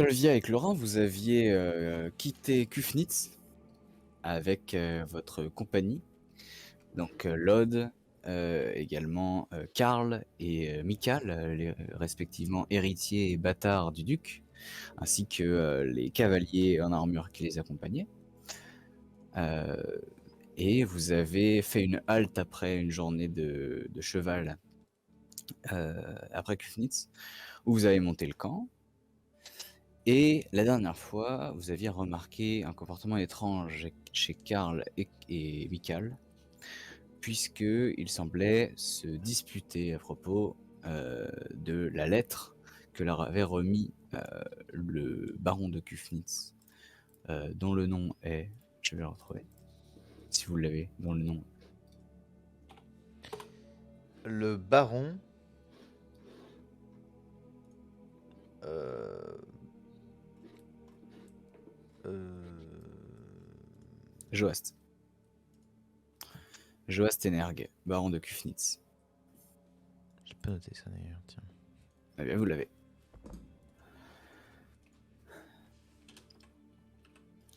Stolvia et Clorin, vous aviez quitté Kufnitz avec votre compagnie, donc Lod, également Karl et Mikal, respectivement héritiers et bâtards du duc, ainsi que les cavaliers en armure qui les accompagnaient. Euh, et vous avez fait une halte après une journée de cheval après Kufnitz, où vous avez monté le camp. Et la dernière fois, vous aviez remarqué un comportement étrange chez Karl et Mikal, puisqu'ils semblaient se disputer à propos de la lettre que leur avait remis le baron de Kufnitz, dont le nom est... Je vais le retrouver, si vous l'avez, dont le nom... Le baron. Euh... Joast. Joast Energ, baron de Kufnitz. J'ai pas noté ça d'ailleurs, tiens. Eh bien, vous l'avez.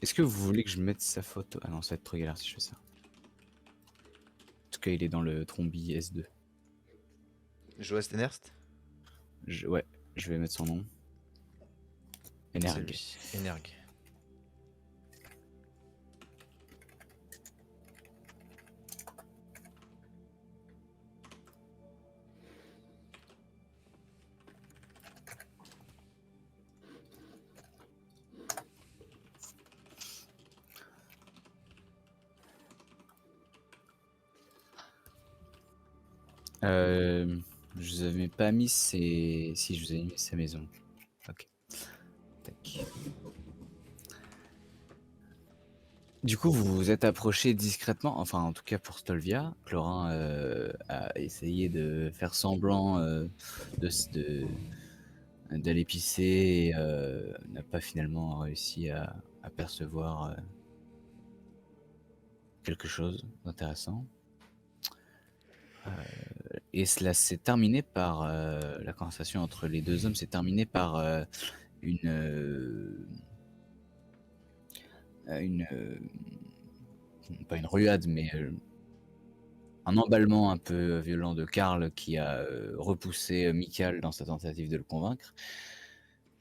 Est-ce que vous voulez que je mette sa photo? Ah non, ça va être trop galère si je fais ça. En tout cas, il est dans le Trombi S2. Joas Tenerst. Ouais, je vais mettre son nom. C'est Energ. lui. Energ. Je vous avais pas mis ses... Si, je vous avais mis sa maison. Ok. Tac. Du coup, vous vous êtes approché discrètement, enfin en tout cas pour Stolvia. Clorin a essayé de faire semblant d'aller pisser et n'a pas finalement réussi à percevoir quelque chose d'intéressant. Et cela s'est terminé par la conversation entre les deux hommes s'est terminée par une pas une ruade, mais un emballement un peu violent de Karl qui a repoussé Mikal dans sa tentative de le convaincre.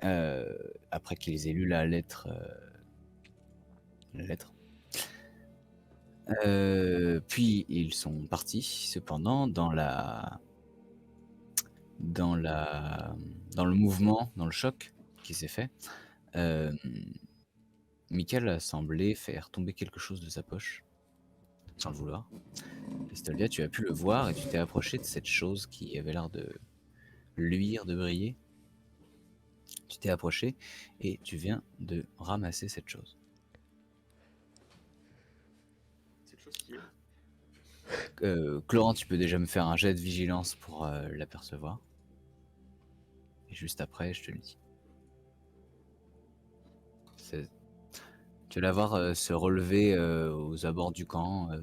Après qu'ils aient lu la lettre. Puis ils sont partis, cependant, dans le mouvement, dans le choc qui s'est fait. Mikal a semblé faire tomber quelque chose de sa poche, sans le vouloir. Et Stolvia, tu as pu le voir et tu t'es approché de cette chose qui avait l'air de luire, de briller. Tu t'es approché et tu viens de ramasser cette chose. Cette chose qui est. Clorin, tu peux déjà me faire un jet de vigilance pour l'apercevoir. Et juste après, je te le dis. Tu vas la voir se relever aux abords du camp, à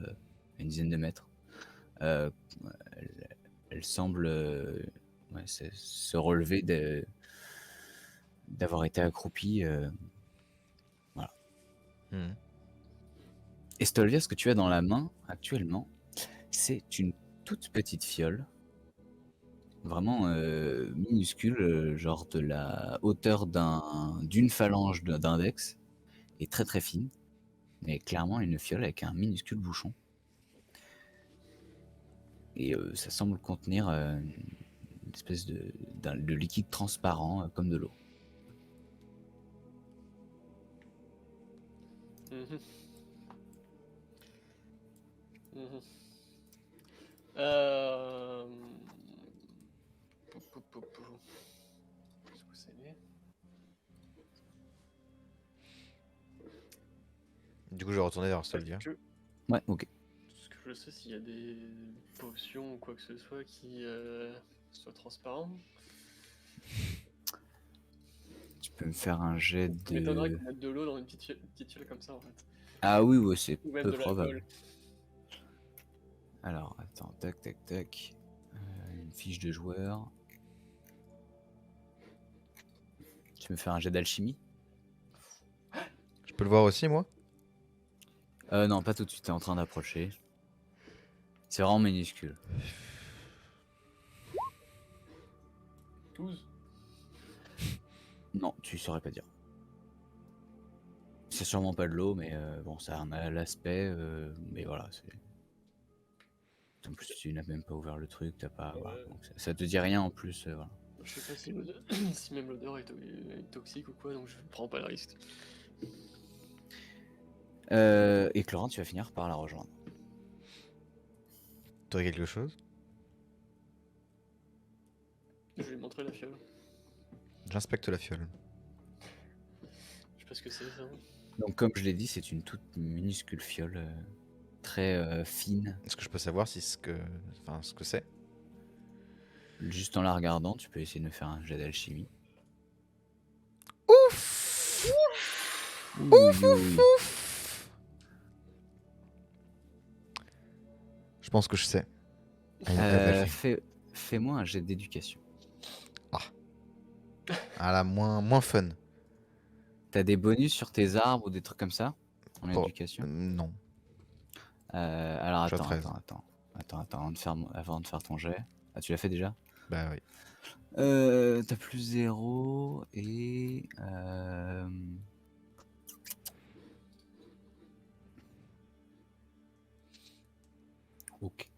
une dizaine de mètres. Elle semble se relever d'avoir été accroupie. Voilà. Et Stolvia, ce que tu as dans la main actuellement, c'est une toute petite fiole, vraiment minuscule, genre de la hauteur d'une phalange d'index, et très très fine, mais clairement une fiole avec un minuscule bouchon. Et ça semble contenir une espèce de liquide transparent comme de l'eau. Mhm. Mhm. Qu'est-ce que c'est lui? Du coup, je vais retourner vers Stolvia. Ouais, ok. Ce que je sais, s'il y a des potions ou quoi que ce soit qui soient transparents. Tu peux me faire un jet Ça m'étonnerait de... qu'on mette de l'eau dans une petite fiole comme ça en fait. Ah oui, ouais, c'est Ou même peu de probable. l'alcool. Alors, attends, tac, tac, tac. Une fiche de joueur. Tu me fais un jet d'alchimie? Je peux le voir aussi, moi? Non, pas tout de suite, t'es en train d'approcher. C'est vraiment minuscule. 12. Non, tu saurais pas dire. C'est sûrement pas de l'eau, mais bon, ça a l'aspect, mais voilà, c'est... En plus, tu n'as même pas ouvert le truc, t'as pas... Voilà. Ouais. Donc, ça te dit rien en plus, voilà. Je sais pas si, si même l'odeur est toxique ou quoi, donc je prends pas le risque. Et Clorin, tu vas finir par la rejoindre. T'aurais quelque chose? Je vais lui montrer la fiole. J'inspecte la fiole. Je sais pas ce que c'est ça. Donc, comme je l'ai dit, c'est une toute minuscule fiole, très fine. Est-ce que je peux savoir si ce que c'est? Juste en la regardant, tu peux essayer de me faire un jet d'alchimie. Ouf! Ouf, ouf, Ouf! Je pense que je sais. Ah, il est pas mal fait. Fais-moi un jet d'éducation. Ah là, moins fun. T'as des bonus sur tes arbres ou des trucs comme ça en Bon, éducation? non. Alors Je suis à attends, 13. avant de faire ton jet. Ah, tu l'as fait déjà? Bah oui. T'as plus 0 et... Ok.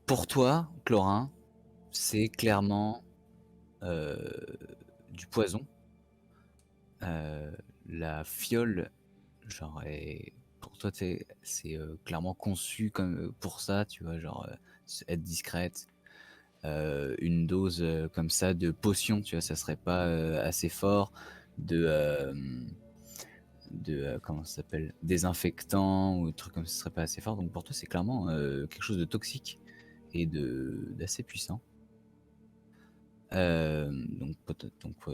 Pour toi, Clorin, c'est clairement du poison. La fiole, genre, pour toi, c'est clairement conçu comme pour ça, tu vois, genre être discrète. Une dose comme ça de potion, tu vois, ça serait pas assez fort. Comment ça s'appelle, désinfectant ou truc comme ça serait pas assez fort. Donc pour toi, c'est clairement quelque chose de toxique et d'assez puissant. Donc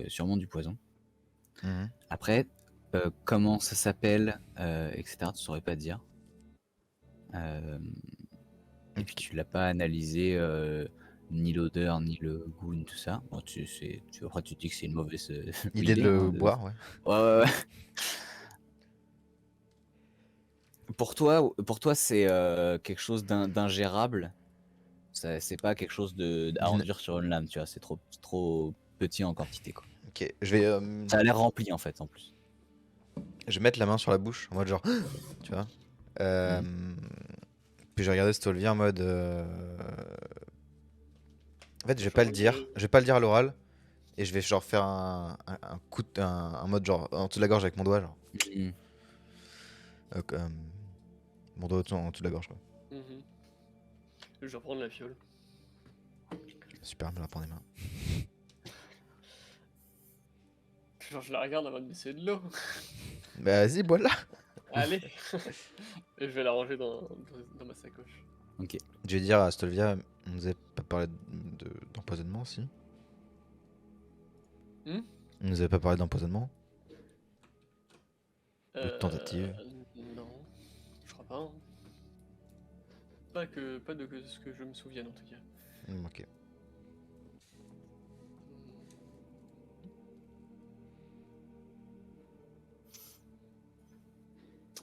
sûrement du poison. Mhm. Après, comment ça s'appelle, etc., tu saurais pas dire. Et puis tu l'as pas analysé, ni l'odeur, ni le goût, ni tout ça. Bon, après tu te dis que c'est une mauvaise Idée de idée, hein, le boire, ouais. Ouais, ouais, ouais. Pour toi, c'est quelque chose d'ingérable. C'est pas quelque chose à enduire sur une lame, tu vois. C'est trop petit en quantité, quoi. Ok, je vais, Ça a l'air rempli, en fait, en plus. je vais mettre la main sur la bouche, en mode genre, tu vois. Puis je vais regarder Stolvia en mode. En fait, je vais pas le dire. Je vais pas le dire à l'oral. Et je vais genre faire un coup un mode genre en dessous de la gorge avec mon doigt, genre. Mhm. Mon doigt en dessous de la gorge, quoi. Mhm. Je vais reprendre la fiole. Super, me la prendre les mains. Genre, je la regarde avant de baisser de l'eau. Bah vas-y, bois-la. Allez. Et je vais la ranger dans ma sacoche. Ok. Je vais dire à Stolvia, on nous avait pas parlé d'empoisonnement, si. Hmm. On nous avait pas parlé d'empoisonnement. Euh, de tentative. Non, je crois pas. Hein. Pas de ce que je me souvienne en tout cas. Ok.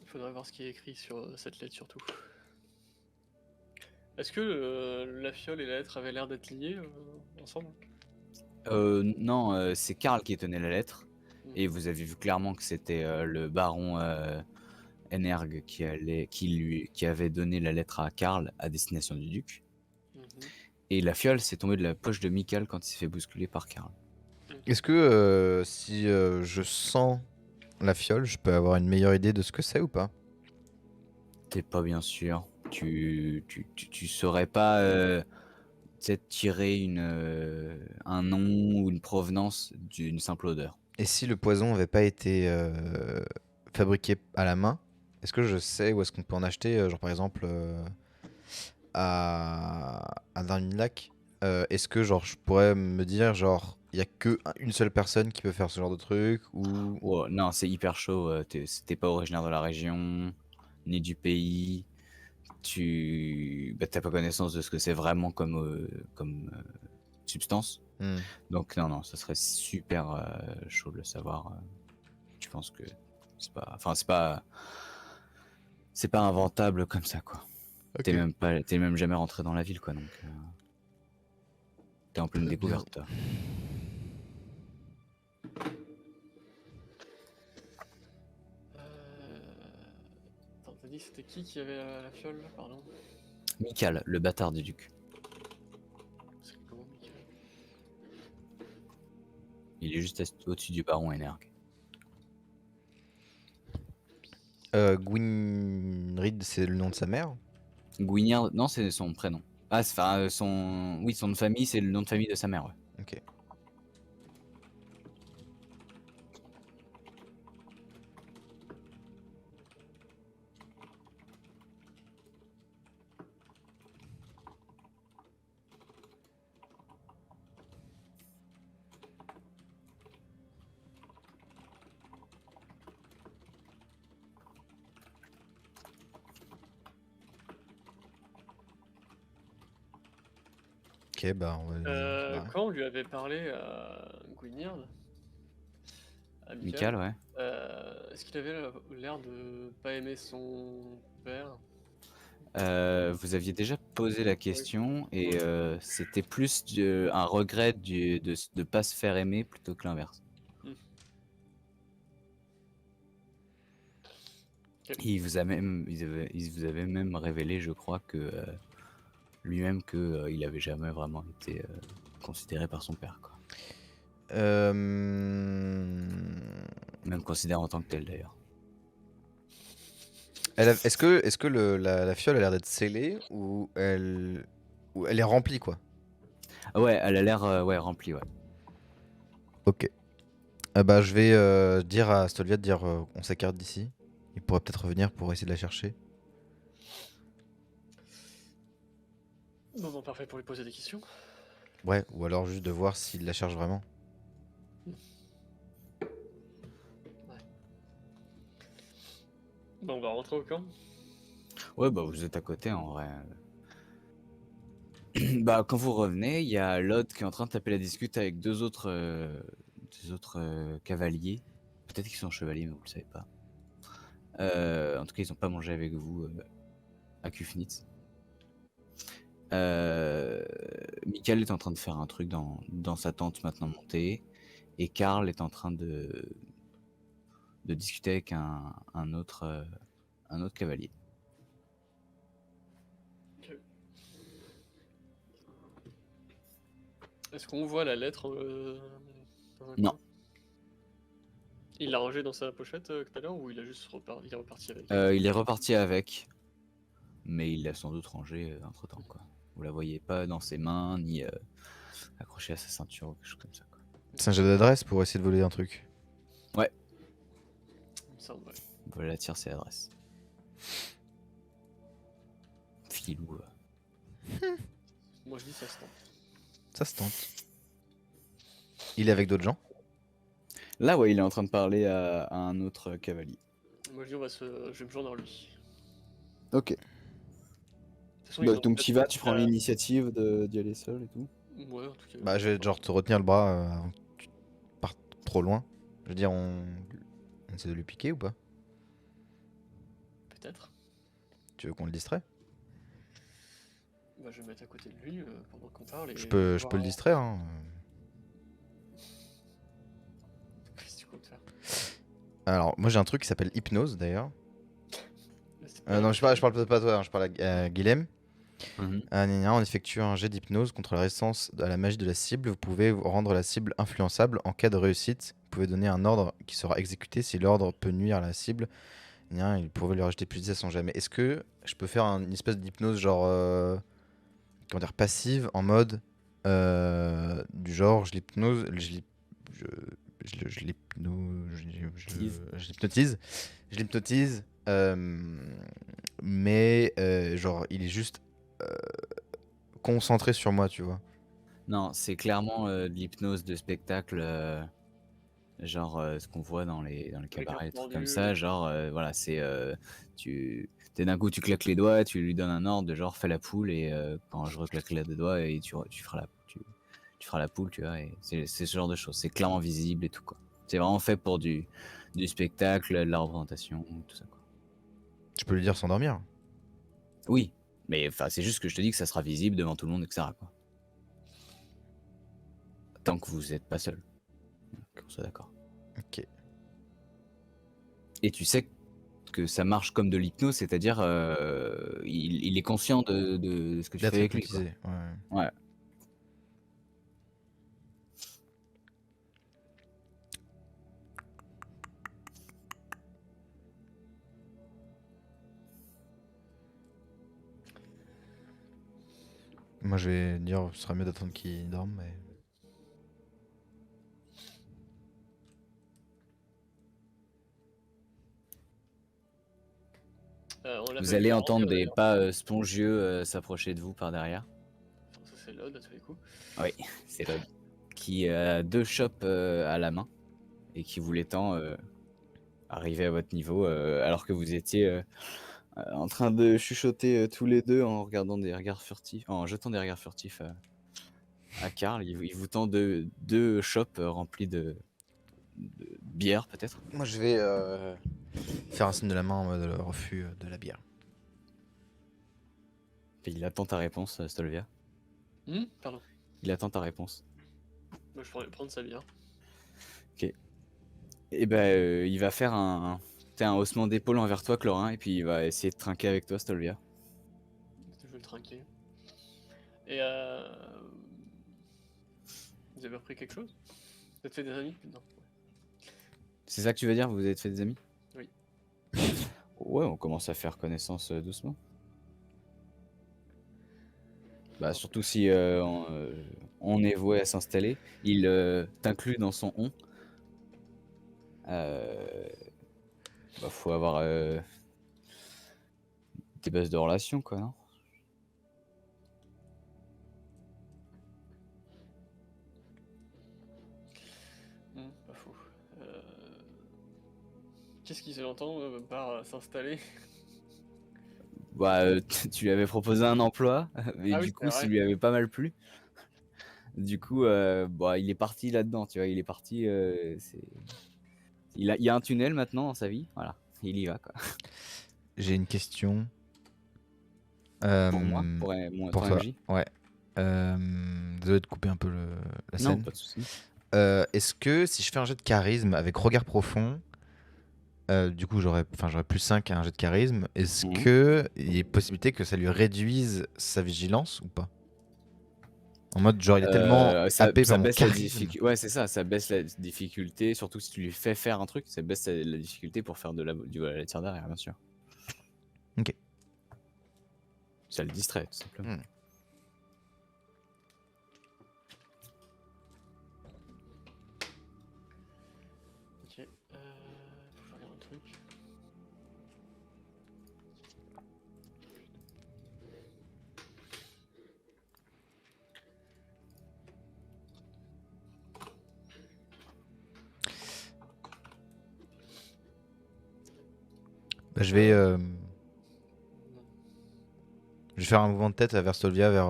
Il faudrait voir ce qui est écrit sur cette lettre surtout. Est-ce que la fiole et la lettre avaient l'air d'être liées ensemble? Non, c'est Karl qui tenait la lettre. Et vous avez vu clairement que c'était le baron Energ qui avait donné la lettre à Karl à destination du duc. Et la fiole s'est tombée de la poche de Mikal quand il s'est fait bousculer par Karl. Est-ce que si je sens la fiole, je peux avoir une meilleure idée de ce que c'est ou pas? T'es pas bien sûr. Tu saurais pas peut-être tirer un nom ou une provenance d'une simple odeur. Et si le poison avait pas été fabriqué à la main, est-ce que je sais où est-ce qu'on peut en acheter, genre par exemple à Darminlac, est-ce que genre je pourrais me dire genre il y a que une seule personne qui peut faire ce genre de truc ou Oh, non, c'est hyper chaud. T'es pas originaire de la région. ni du pays. T'as pas connaissance de ce que c'est vraiment comme substance. Donc non, ça serait super chaud de le savoir. Je pense que c'est pas, enfin c'est pas inventable comme ça quoi. Ok. T'es même jamais rentré dans la ville quoi, donc t'es en pleine Très bien. découverte. Toi. Attends, t'as dit que c'était qui avait la fiole là, pardon? Mikal, le bâtard du duc. C'est comment Michael? Il est juste au-dessus du baron Energ. Gwynrid, c'est le nom de sa mère? Gwyniard, non, c'est son prénom. Ah, enfin, oui, son nom de famille, c'est le nom de famille de sa mère, ouais. Ok. Ok, bah on va. Bah, Quand on lui avait parlé à Gwynedd, à Mikal, ouais. est-ce qu'il avait l'air de pas aimer son père? Vous aviez déjà posé la question et c'était plus un regret de pas se faire aimer plutôt que l'inverse. Hmm. Ok. Il vous avait même révélé, je crois, que lui-même il avait jamais vraiment été considéré par son père, quoi. Même considéré en tant que tel d'ailleurs. Est-ce que la fiole a l'air d'être scellée ou elle est remplie quoi? Ah ouais, elle a l'air ouais, remplie, ouais. Ok. Bah je vais dire à Stolvia de dire on s'écarte d'ici. Il pourrait peut-être revenir pour essayer de la chercher. Moment parfait pour lui poser des questions. Ouais, ou alors juste de voir s'il la cherche vraiment. Bon, on va rentrer au camp. Ouais, bah vous êtes à côté en vrai. Bah quand vous revenez, il y a Lod qui est en train de taper la discute avec deux autres cavaliers. Peut-être qu'ils sont chevaliers, mais vous le savez pas. En tout cas, ils ont pas mangé avec vous à Kufnitz. Michael est en train de faire un truc dans sa tente maintenant montée. Et Karl est en train de discuter avec un autre cavalier. Est-ce qu'on voit la lettre dans un Non. coin? Il l'a rangée dans sa pochette tout à l'heure ou il a juste il est reparti avec? Il est reparti avec, mais il l'a sans doute rangé entre temps, quoi. Vous la voyez pas dans ses mains, ni accrochée à sa ceinture ou quelque chose comme ça, quoi. C'est un jeu d'adresse pour essayer de voler un truc. Ouais. Il me semble, ouais. Voilà la tire ses adresses. Filou. Moi je dis ça se tente. Ça se tente. Il est avec d'autres gens? Là, ouais, il est en train de parler à un autre cavalier. Moi je dis je vais me joindre à lui. Ok. De toute façon, Bah, ils ont donc peut-être tu vas, tu prends la- l'initiative d'y aller seul et tout. Ouais, en tout cas. Bah je vais genre te retenir le bras avant que tu partes trop loin. Je veux dire, on essaie de lui piquer ou pas? Peut-être. Tu veux qu'on le distrait? Bah, je vais me mettre à côté de lui pendant qu'on parle. Et Je peux voir- le distraire, hein. Qu'est-ce que tu comptes faire? Alors, moi j'ai un truc qui s'appelle hypnose d'ailleurs. Là, c'est pas- Non, je parle pas à toi, hein, je parle à Guilhem. Mhm. On effectue un jet d'hypnose contre la résistance à la magie de la cible. Vous pouvez rendre la cible influençable. En cas de réussite, vous pouvez donner un ordre qui sera exécuté. Si l'ordre peut nuire à la cible, il pouvait lui rajouter plus de 10 à son jamais. Est-ce que je peux faire une espèce d'hypnose genre comment dire, passive en mode du genre je l'hypnose, je l'hypnotise, mais genre il est juste concentré sur moi, tu vois. Non, c'est clairement de l'hypnose de spectacle. genre ce qu'on voit dans les Les cartes cabarets, des trucs comme mordues. ça, genre voilà, c'est d'un coup tu claques les doigts, tu lui donnes un ordre de genre fais la poule et quand je reclaque les doigts et tu feras la poule, tu vois, et c'est ce genre de choses. C'est clairement visible et tout quoi. C'est vraiment fait pour du spectacle, de la représentation, tout ça quoi. Je peux lui dire s'endormir. Oui, mais enfin c'est juste que je te dis que ça sera visible devant tout le monde, etc. quoi. Tant que vous n'êtes pas seul. Qu'on soit d'accord. Ok. Et tu sais que ça marche comme de l'hypnose, c'est-à-dire il est conscient de ce que tu fais D'être avec lui, quoi. hypnotisé. Ouais. Ouais. Moi, je vais dire, ce serait mieux d'attendre qu'il dorme. Mais... On Vous l'appelle allez comment entendre des d'ailleurs? pas spongieux s'approcher de vous par derrière. Enfin, ça c'est l'ode à tous les coups. Oui, c'est l'autre. Qui a deux chopes à la main et qui vous les tend arriver à votre niveau alors que vous étiez en train de chuchoter tous les deux en regardant des regards furtifs, en jetant des regards furtifs à Karl. Il vous tend deux chopes remplies de bière peut-être. Moi, je vais faire un signe de la main en mode refus de la bière. Et il attend ta réponse, Stolvia. Pardon. Il attend ta réponse. Moi je pourrais prendre sa bière. Et ben il va faire un haussement d'épaule envers toi, Clorin, et puis il va essayer de trinquer avec toi, Stolvia. Je vais le trinquer. Et vous avez repris quelque chose? Vous êtes fait des amis? Non. C'est ça que tu veux dire? Vous vous êtes fait des amis? Oui. Ouais, on commence à faire connaissance doucement. Bah surtout si on est voué à s'installer. Il t'inclut dans son on. Bah faut avoir des bases de relations quoi, non? Pas faux. Qu'est-ce qui s'entend par s'installer? Bah tu lui avais proposé un emploi, et Ah oui, du c'est coup ça vrai. lui avait pas mal plu. Du coup bah il est parti là-dedans, tu vois, il est parti il y a un tunnel maintenant dans sa vie, voilà, il y va quoi. J'ai une question. Pour moi, Pour ton toi. MJ? Ouais. Désolé de couper un peu la Non, scène. pas de souci. Est-ce que si je fais un jet de charisme avec regard profond, du coup j'aurais plus 5 à un jet de charisme, est-ce Mhm. que il y a possibilité que ça lui réduise sa vigilance ou pas? En mode genre il est tellement happé Ça par mon baisse la charisme. difficulté. Ouais, c'est ça, ça baisse la difficulté, surtout si tu lui fais faire un truc, ça baisse la difficulté pour faire du vol à la tire d'arrière, bien sûr. Ok. Ça le distrait, tout simplement. Ok. Faut que je regarde un truc. Bah, je vais faire un mouvement de tête vers Stolvia, vers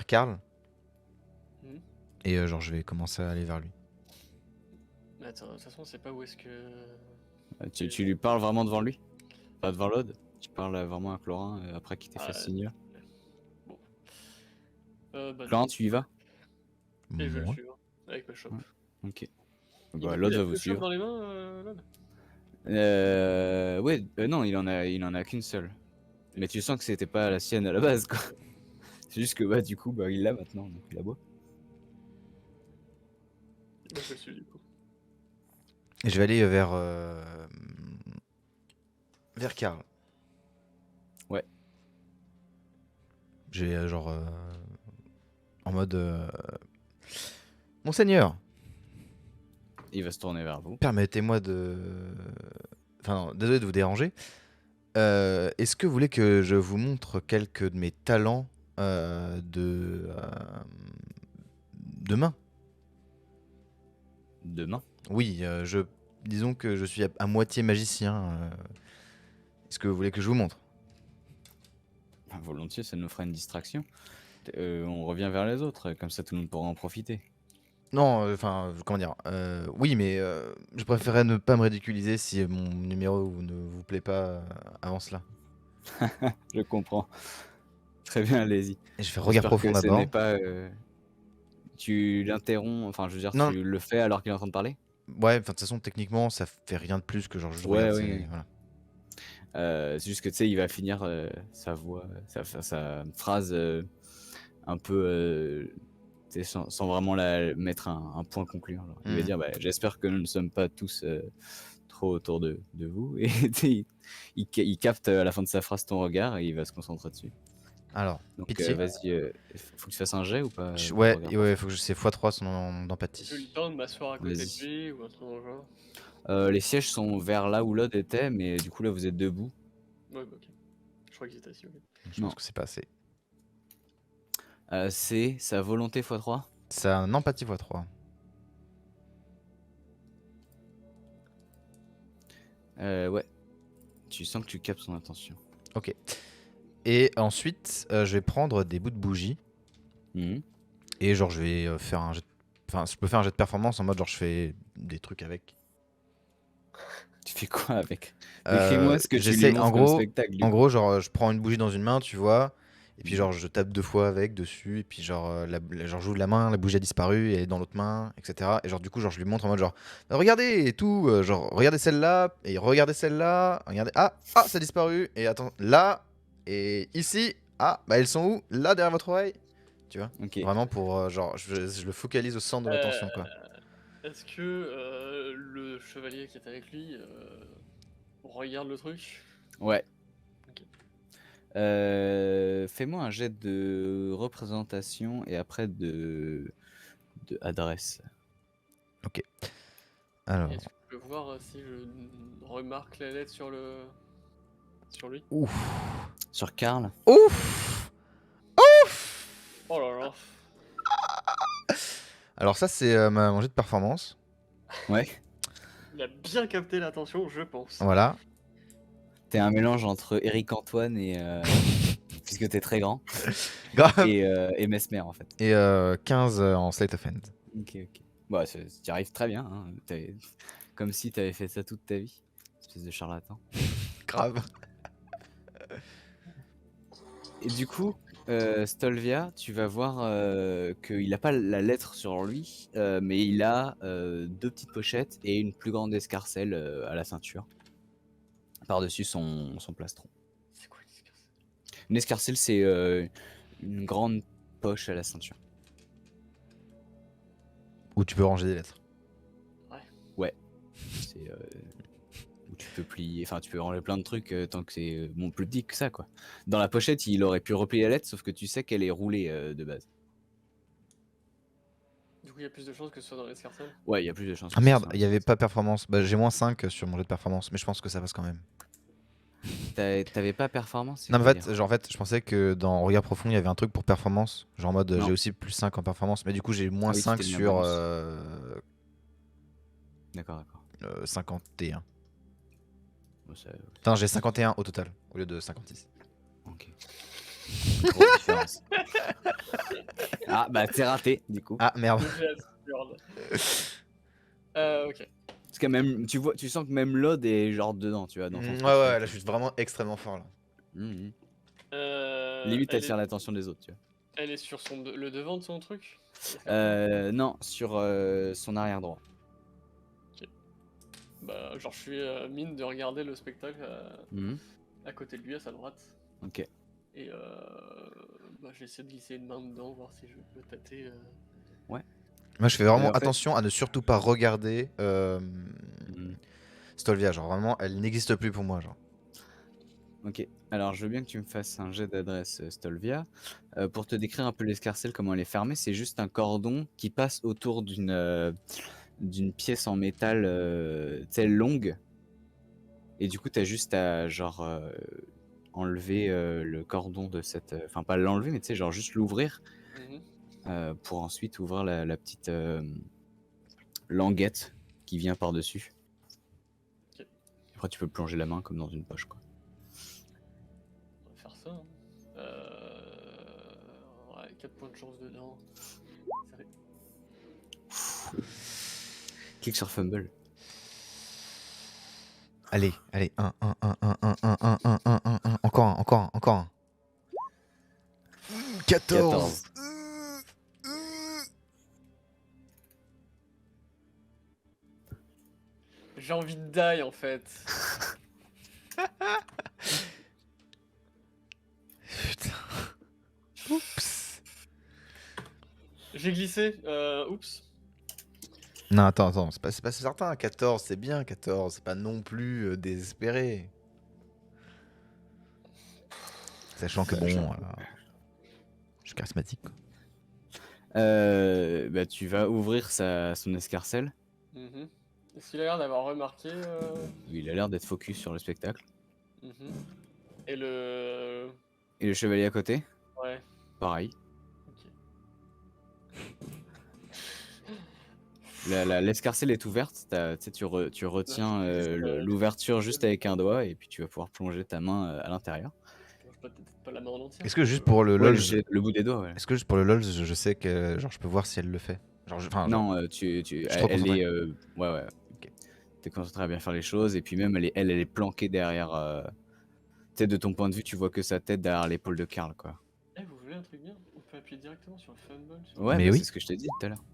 Karl. Et genre je vais commencer à aller vers lui. Mais attends, de toute façon, on sait pas où est-ce que. Tu lui parles vraiment devant lui? Pas devant l'aude? Tu parles vraiment à Clorin après qu'il t'ait fait ce signe-là? Bon. Bah, Clorin, non. tu y vas? Et je vais le Moi. suivre. Avec ma chope. Ok. Il Bah, a l'aude va deux vous chopes suivre. dans les mains, l'aude? Ouais, non, il en a qu'une seule. Mais tu sens que c'était pas la sienne à la base, quoi. C'est juste que bah du coup, bah il l'a maintenant, donc il la boit. Bah, je le suis du coup. Et je vais aller vers Karl. Ouais. J'ai genre en mode Monseigneur, Il va se tourner vers vous. permettez-moi de... Enfin, non, désolé de vous déranger. Est-ce que vous voulez que je vous montre quelques de mes talents Demain. Demain. Oui, disons que je suis à moitié magicien. Est-ce que vous voulez que je vous montre? Volontiers, ça nous fera une distraction. On revient vers les autres, comme ça tout le monde pourra en profiter. Non, enfin, comment dire? Oui, mais je préférerais ne pas me ridiculiser si mon numéro ne vous plaît pas avant cela. Je comprends. Très bien, allez-y. Et je fais regard J'espère profond que ce d'abord. n'est pas... Tu l'interromps, enfin je veux dire, Non, tu le fais alors qu'il est en train de parler? ouais, enfin, de toute façon, techniquement, ça fait rien de plus que genre je Ouais, regarde, oui, oui. voilà. C'est juste que tu sais, il va finir sa voix, sa phrase un peu, tu sais, sans vraiment mettre un point concluant. Genre. Il va dire, bah, j'espère que nous ne sommes pas tous trop autour de vous. Et tu sais, il capte à la fin de sa phrase ton regard et il va se concentrer dessus. Alors, Donc pitié. vas-y, faut que tu fasses un jet ou pas pour Ouais, regard ouais, profond faut que c'est x3 son J'ai eu d'empathie. le temps de m'asseoir à côté de Vas-y. lui ou un truc dans le genre. Les sièges sont vers là où l'autre était, mais du coup là vous êtes debout. Ouais, bah, ok. Je crois qu'ils étaient assis, ok. Je Non. pense que c'est pas assez. C'est sa volonté x3. C'est un empathie x3. Ouais. Tu sens que tu captes son attention. Ok. Et ensuite, je vais prendre des bouts de bougie. Mhm. Et genre, je vais faire un jet. Enfin, je peux faire un jet de performance en mode genre, je fais des trucs avec. Tu fais quoi avec? Décris-moi ce que tu lui J'essaie, montres comme spectacle. Du en coup. gros, genre, je prends une bougie dans une main, tu vois. Et puis, Mhm. genre, je tape 2 fois avec, dessus. Et puis, genre, genre j'ouvre la main, la bougie a disparu, et elle est dans l'autre main, etc. Et genre, du coup, genre, je lui montre en mode genre, regardez et tout. Genre, regardez celle-là, et regardez celle-là. Regardez. Ah, ça a disparu. Et attends, là, et ici. Ah, bah, elles sont où? Là, derrière votre oreille. Tu vois? Ok. Vraiment pour, genre, je le focalise au centre de l'attention, quoi. Est-ce que le chevalier qui est avec lui regarde le truc? Ouais. Ok. Fais-moi un jet de représentation et après de adresse. Ok. Alors. Est-ce que je peux voir si je remarque la lettre sur lui? Ouf. Sur Karl. Ouf. Oh là là. Alors ça c'est mon jet de performance. Ouais. Il a bien capté l'attention, je pense. Voilà. T'es un mélange entre Eric Antoine et puisque t'es très grand Grave. et Mesmer en fait. Et 15 en Slate of Hand. Ok. Bah, tu arrives très bien. Hein. Comme si t'avais fait ça toute ta vie. Espèce de charlatan. Grave. Et du coup, Stolvia, tu vas voir qu'il n'a pas la lettre sur lui, mais il a 2 petites pochettes et une plus grande escarcelle à la ceinture, par-dessus son plastron. C'est quoi une escarcelle? Une escarcelle, c'est une grande poche à la ceinture. Où tu peux ranger des lettres. Ouais. C'est où tu peux plier, enfin tu peux ranger plein de trucs tant que c'est bon, plus petit que ça quoi. Dans la pochette, il aurait pu replier la lettre, sauf que tu sais qu'elle est roulée de base. Du coup, il y a plus de chances que ce soit dans l'escarcelle? Ouais, il y a plus de chances. Ah merde, il y avait pas performance. Bah j'ai moins 5 sur mon jet de performance, mais je pense que ça passe quand même. T'avais pas performance? Non mais en fait, je pensais que dans Regard Profond, il y avait un truc pour performance. Genre en mode Non. j'ai aussi plus 5 en performance, mais du coup j'ai moins Ah oui, 5 c'était le sur bonus. D'accord. 51. Bon, ça, Putain, j'ai 51 au total, au lieu de 56. ok. Grosse différence. Ah bah t'es raté du coup. Ah merde. Le jet absurde. Ok. Parce que même tu sens que même l'ode est genre dedans, tu vois, dans ton truc. Ouais, là je suis vraiment extrêmement fort là. Mhm. Euh, Limite elle t'attires est- l'attention des autres, tu vois. Elle est sur le devant de son truc? Non, sur son arrière droit. Bah, genre, je suis mine de regarder le spectacle Mhm. à côté de lui, à sa droite. Ok. Et bah, j'essaie de glisser une main dedans, voir si je peux tâter. Moi je fais vraiment en fait- attention à ne surtout pas regarder Mhm. Stolvia, genre vraiment elle n'existe plus pour moi genre. Ok, alors je veux bien que tu me fasses un jet d'adresse Stolvia. Pour te décrire un peu l'escarcelle, comment elle est fermée, c'est juste un cordon qui passe autour d'une pièce en métal tu sais, longue. Et du coup, tu as juste à genre enlever le cordon de cette. Enfin, pas l'enlever, mais tu sais, genre juste l'ouvrir. Mhm. pour ensuite ouvrir la petite languette qui vient par-dessus. Ok. Après, tu peux plonger la main comme dans une poche, quoi. On va faire ça. Hein. Ouais, 4 points de chance dedans. Ça fait... Clique sur Fumble. Allez, 1, 1, 1, 1, 1, 1, 1, 1, 1, 1, 1, encore un. 14. J'ai envie de die en fait. Putain. Oups. J'ai glissé. Oups. Non, attends, c'est pas certain. 14, c'est bien 14. C'est pas non plus désespéré. Sachant que bon, je suis charismatique, quoi. Bah, tu vas ouvrir son escarcelle. Mhm. Est-ce qu'il a l'air d'avoir remarqué Il a l'air d'être focus sur le spectacle. Mhm. Et le... Et le chevalier à côté, Ouais. pareil. Ok. L'escarcelle est ouverte. Tu retiens l'ouverture juste avec un doigt et puis tu vas pouvoir plonger ta main à l'intérieur. Je peux peut-être pas la main en entière. Est-ce que juste pour le Ouais, lol, le bout des doigts, ouais. est-ce que juste pour le lol, je sais que genre je peux voir si elle le fait. Genre, Non, je suis trop elle concentré. est, ouais. Ok. T'es concentré à bien faire les choses et puis même elle est planquée derrière. Tu sais, de ton point de vue, tu vois que sa tête derrière l'épaule de Karl, quoi. Eh, vous voulez un truc bien? On peut appuyer directement sur le fumble. Ouais, Mais bah, oui. c'est ce que je t'ai dit tout à l'heure.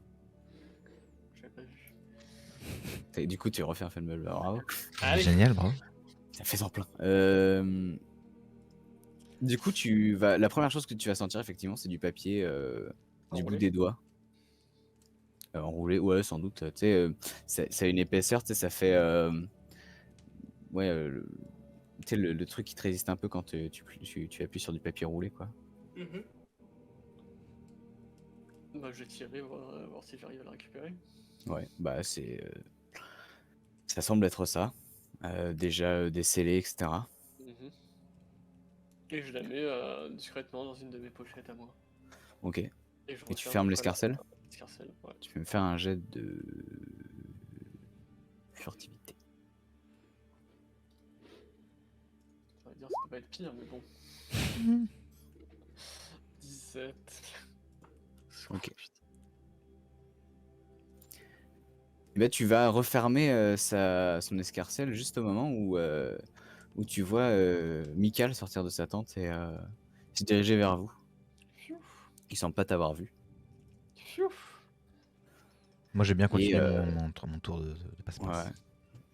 J'avais pas vu. Du coup, tu refais un fumble, bravo. Allez. Génial, bravo. Fais-en plein. Du coup, la première chose que tu vas sentir, effectivement, c'est du papier du bout Enroulé. des doigts. Enroulé, ouais, sans doute. Tu sais, ça a une épaisseur, tu sais, ça fait... ouais, tu sais, le truc qui te résiste un peu quand tu appuies sur du papier roulé, quoi. Mhm. Bah, je vais tirer, voir si j'arrive à la récupérer. Ouais, bah ça semble être ça. Déjà décellé, etc. Mhm. Et je la mets discrètement dans une de mes pochettes à moi. Ok. Et tu referme fermes après l'escarcelle? l'escarcelle, ouais. Tu peux me faire un jet de furtivité. Ça veut dire que ça peut pas être pire, mais bon. 17. Ok. Et bah, tu vas refermer son escarcelle juste au moment où tu vois Mikal sortir de sa tente et se diriger vers vous. Pfiou. Il semble pas t'avoir vu. Pfiou. Moi j'ai bien Et, continué mon tour de passe-passe. ouais.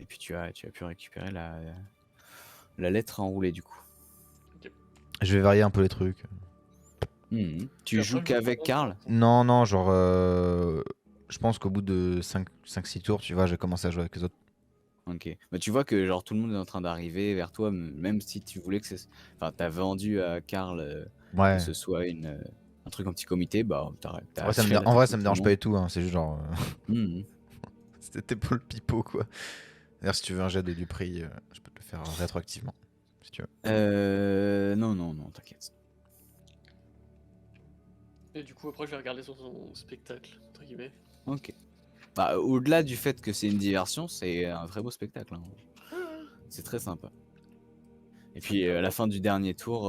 Et puis tu as pu récupérer la lettre enroulée du coup. Je vais varier un peu les trucs. Tu après, joues je qu'avec me Karl? Non, genre je pense qu'au bout de 5-6 tours, tu vois, j'ai commencé à jouer avec les autres. Ok. Bah, tu vois que genre tout le monde est en train d'arriver vers toi, même si tu voulais que enfin, t'as vendu à Karl Ouais. que ce soit un truc en petit comité, bah t'as En vrai, ça assuré me, la en vrai, ça technique me tout dérange le pas monde. du tout, hein, c'est juste genre. Mhm. C'était pour le pipeau, quoi. D'ailleurs, si tu veux un jet de du prix, je peux te le faire rétroactivement, si tu veux. Non, t'inquiète. Et du coup, après, je vais regarder son spectacle, entre guillemets. Ok. Bah, au-delà du fait que c'est une diversion, c'est un très beau spectacle, hein. C'est très sympa. Et puis à la fin du dernier tour,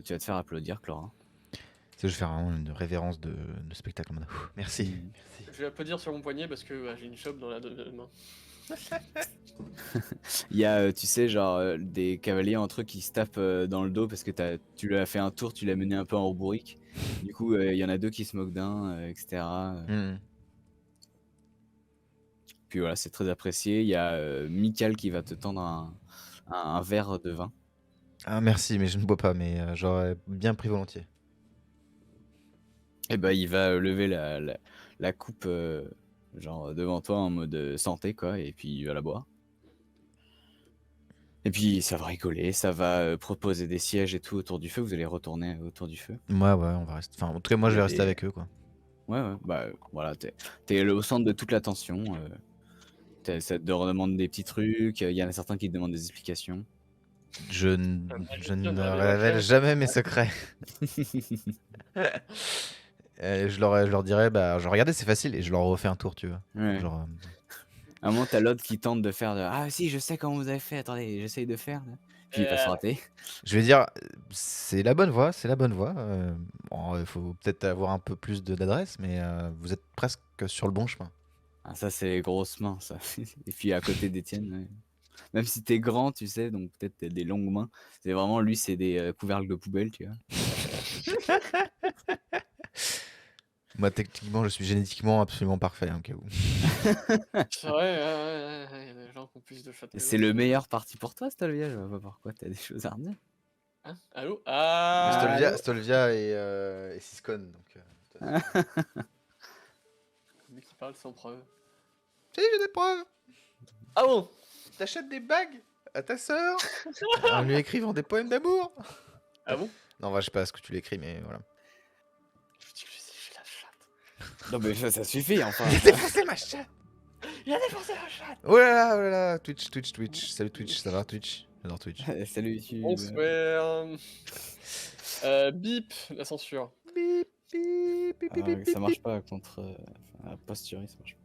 tu vas te faire applaudir, Clorin. Tu sais, je vais faire vraiment une révérence de spectacle en mode. Merci. Je vais applaudir sur mon poignet parce que j'ai une chope dans la main. Il y a, tu sais, genre des cavaliers entre eux qui se tapent dans le dos parce que tu lui as fait un tour, tu l'as mené un peu en rouborique. Du coup, il y en a deux qui se moquent d'un, etc. Puis voilà, c'est très apprécié. Il y a Mikal qui va te tendre un verre de vin. Ah, merci, mais je ne bois pas, mais j'aurais bien pris volontiers. Et bah, il va lever la coupe genre devant toi en mode santé, quoi, et puis il va la boire. Et puis ça va rigoler, ça va proposer des sièges et tout autour du feu. Vous allez retourner autour du feu. Ouais, on va rester. Enfin, en tout cas, moi, je vais rester avec eux, quoi. Ouais, bah voilà, t'es au centre de toute l'attention. Ça te demande des petits trucs, il y en a certains qui te demandent des explications. Je ne révèle jamais mes secrets. Je leur dirais, bah, genre, regardez, c'est facile, et je leur refais un tour, tu vois. Ouais. Genre, À un moment, t'as l'autre qui tente de faire ah si, je sais comment vous avez fait, attendez, j'essaye de faire. Puis il va se rater. je vais dire, c'est la bonne voie, c'est la bonne voie. Bon, il faut peut-être avoir un peu plus d'adresse, mais vous êtes presque sur le bon chemin. Ah, ça, c'est les grosses mains, ça. Et puis à côté d'Étienne, ouais. Même si t'es grand, tu sais, donc peut-être t'as des longues mains. C'est vraiment, lui, c'est des couvercles de poubelle, tu vois. Moi, techniquement, je suis génétiquement absolument parfait, au cas où. C'est vrai, il y a des gens qui ont plus de chatte que C'est d'autres. le meilleur parti pour toi, Stolvia. Je vois pas pourquoi t'as des choses à redire. Hein? Allô? Ah! Allô Stolvia et Siscon, donc. Le mec qui parle sans preuve. Si, j'ai des preuves. Ah bon? T'achètes des bagues à ta sœur en lui écrivant des poèmes d'amour. Ah bon? Non, je sais pas ce que tu l'écris, mais voilà. Je dis que j'ai la chatte. Non, mais ça suffit, enfin. Il a défoncé ma chatte. Il a défoncé la chatte! Oh là là, Twitch. Salut Twitch, ça va Twitch? J'adore Twitch. Salut, YouTube. Bonsoir. Bip, la censure. Bip, bip, bip, bip, bip, Ça marche bip. pas contre la posturie, ça marche pas.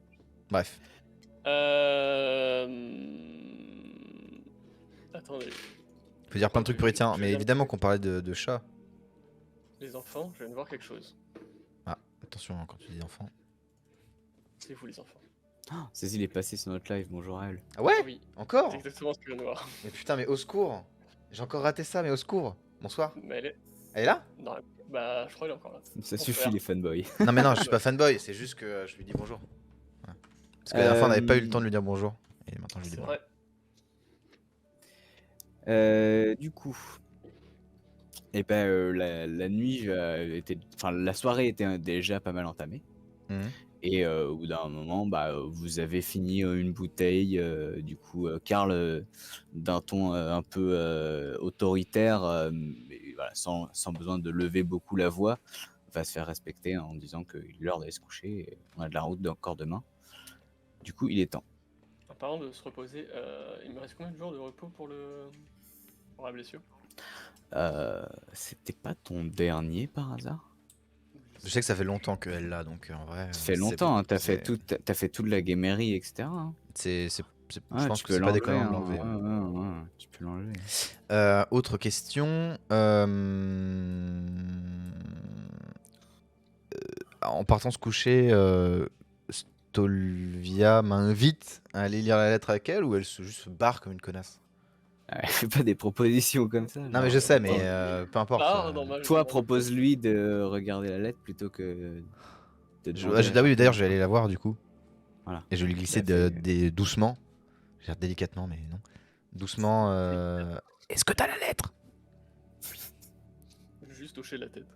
Bref. Attendez. Je peux dire plein de trucs puritains, mais évidemment qu'on parlait de chats. Les enfants, je viens de voir quelque chose. Ah, attention quand tu dis enfant. C'est vous les enfants. Cécile est passée sur notre live, bonjour à elle. Ah ouais? Oui, Encore? c'est exactement ce que je viens de voir. Mais putain, mais au secours! J'ai encore raté ça, mais au secours! Bonsoir. Mais elle est... Elle est là? Non, bah je crois qu'elle est encore là. Ça Bon, suffit, frère. les fanboys. Non, mais non, je suis pas fanboy, c'est juste que je lui dis bonjour. Voilà. Parce que la dernière fois, on n'avait pas eu le temps de lui dire bonjour. Et maintenant, je lui dis C'est bonjour. vrai. Du coup, et ben la nuit enfin la soirée était déjà pas mal entamée. Mhm. Et au bout d'un moment, vous avez fini une bouteille. Du coup, Karl, d'un ton un peu autoritaire, mais voilà, sans besoin de lever beaucoup la voix, va se faire respecter en disant qu'il est l'heure d'aller se coucher. Et on a de la route encore demain. Du coup, il est temps. En parlant de se reposer, il me reste combien de jours de repos pour la blessure? C'était pas ton dernier par hasard? Je sais que ça fait longtemps qu'elle l'a, donc en vrai. Ça fait longtemps, hein, t'as fait toute la gamerie, etc. Hein. Je Ouais, pense tu que peux c'est pas l'enlever, déconnant de hein, l'enlever. ouais, tu peux l'enlever. Autre question. En partant se coucher, Stolvia m'invite à aller lire la lettre avec elle, ou elle juste se barre comme une connasse? Fais pas des propositions comme ça. Non, mais je sais, mais peu importe. Toi, propose-lui de regarder la lettre plutôt que de demander. Oui, d'ailleurs, je vais aller la voir du coup. Voilà. Et je vais lui glisser doucement. Je vais dire délicatement, mais non. Doucement. Est-ce que t'as la lettre? Juste hocher la tête.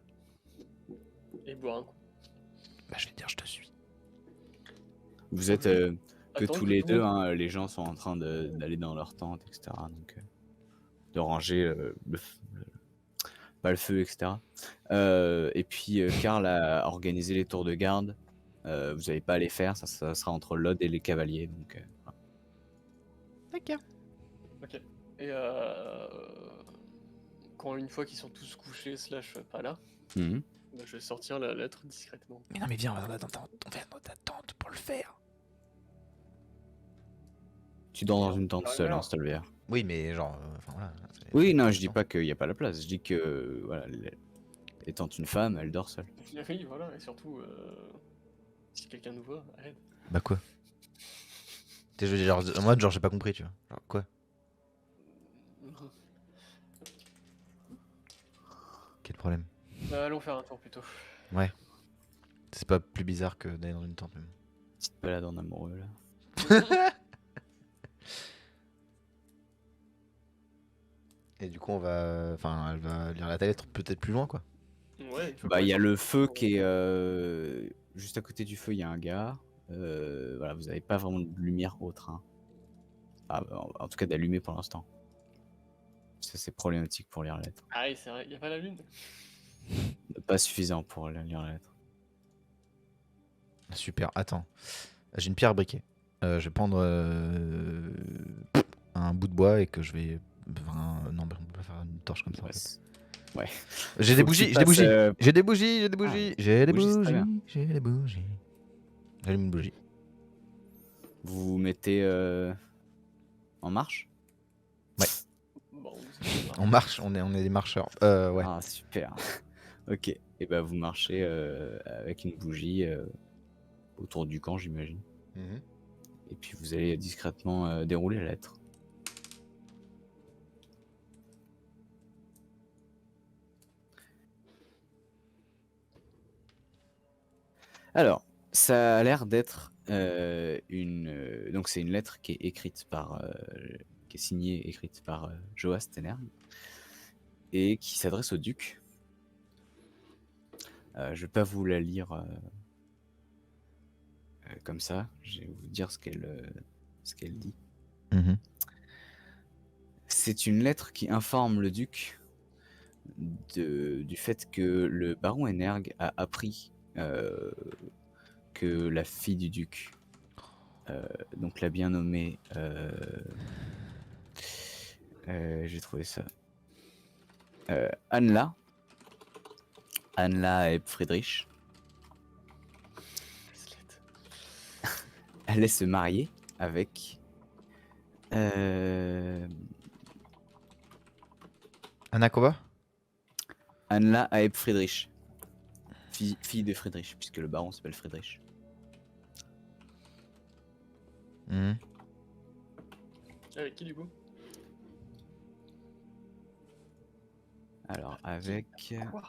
Et boire un coup. Bah, je vais dire, je te suis. Vous êtes que Attends, tous que les tout le deux, monde- hein, les gens sont en train d'aller dans leur tente, etc. Donc, de ranger pas le feu, etc. Et puis, Karl a organisé les tours de garde. Vous n'allez pas à les faire, ça sera entre l'Ode et les cavaliers. Donc, voilà. D'accord. Ok. Et quand une fois qu'ils sont tous couchés / pas là, Mhm. bah, je vais sortir la lettre discrètement. Mais non, mais viens, on va dans ta tente pour le faire. Tu dors dans une tente seule, hein, Stolver. Oui, mais genre. Enfin, voilà. Oui, non, je dis pas qu'il n'y a pas la place. Je dis que, voilà, étant une femme, elle dort seule. Oui, voilà, et surtout, si quelqu'un nous voit, aide. Bah, quoi? Je veux dire, genre, en mode, genre, j'ai pas compris, tu vois. Genre, quoi? Quel problème? Bah, allons faire un tour plutôt. Ouais. C'est pas plus bizarre que d'aller dans une tente, même. Petite balade en amoureux, là. Et du coup, elle va lire la lettre peut-être plus loin, quoi. Ouais, Il y a le feu qui est juste à côté du feu, il y a un gars. Voilà, vous n'avez pas vraiment de lumière autre. Hein. En tout cas, d'allumer pour l'instant. Ça, c'est problématique pour lire la lettre. Ah oui, c'est vrai, il n'y a pas la lune. Pas suffisant pour lire la lettre. Super, attends. J'ai une pierre à briquet. Je vais prendre un bout de bois et que je vais. Non, mais on peut pas faire une torche comme ça. En fait. Ouais. J'ai des Faut que tu bougies, j'ai des passes, bougies, j'ai des bougies, j'ai des Ah, bougies, j'ai des bougie, c'est très bien. bougies, j'ai des bougies. J'allume une bougie. Vous vous mettez en marche? Bon, vous êtes On marche, on est des marcheurs. Ouais. Ah super. OK et bah, vous marchez, avec une bougie, autour du camp, j'imagine Mhm. et puis vous allez discrètement, dérouler la lettre. Alors, ça a l'air d'être, donc c'est une lettre qui est écrite par, qui est signée et écrite par, Joas Tenern et qui s'adresse au duc. Je vais pas vous la lire, comme ça, je vais vous dire ce qu'elle dit. Mhm. C'est une lettre qui informe le duc du fait que le baron Energ a appris, que la fille du duc, donc la bien nommée, j'ai trouvé ça, Anla et Friedrich allait se marier avec, hem, Anakoba? Anla Aeb Friedrich, fille de Friedrich, puisque le baron s'appelle Friedrich. Mhm. Avec qui du coup? Alors avec, Quoi?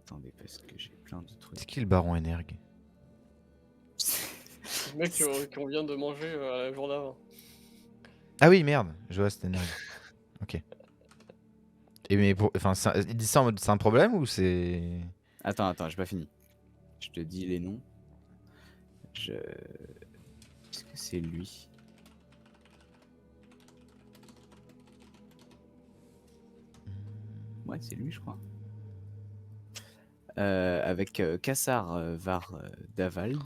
attendez parce que j'ai plein de C'est trucs. qui le baron Energ? Le mec qu'on vient de manger la jour d'avant. Ah oui, merde, Joas Energ. Ok. Et mais enfin, il dit ça en mode c'est un problème ou c'est. Attends, j'ai pas fini. Je te dis les noms. Est-ce que c'est lui? Ouais, c'est lui, je crois. Avec Kassar Var Davald.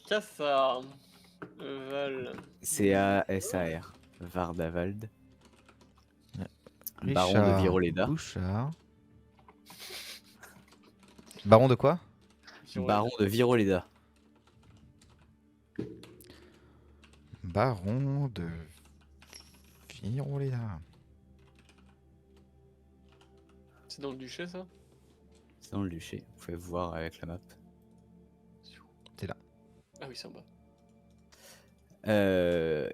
Cassard. Val. C-A-S-A-R. Var Davald. Baron de Richard Viroleda. Bouchard. Baron de quoi? Baron de Viroleda. Baron de Viroleda. C'est dans le duché ça? C'est dans le duché. Vous pouvez voir avec la map. C'est là. Ah oui, c'est en bas.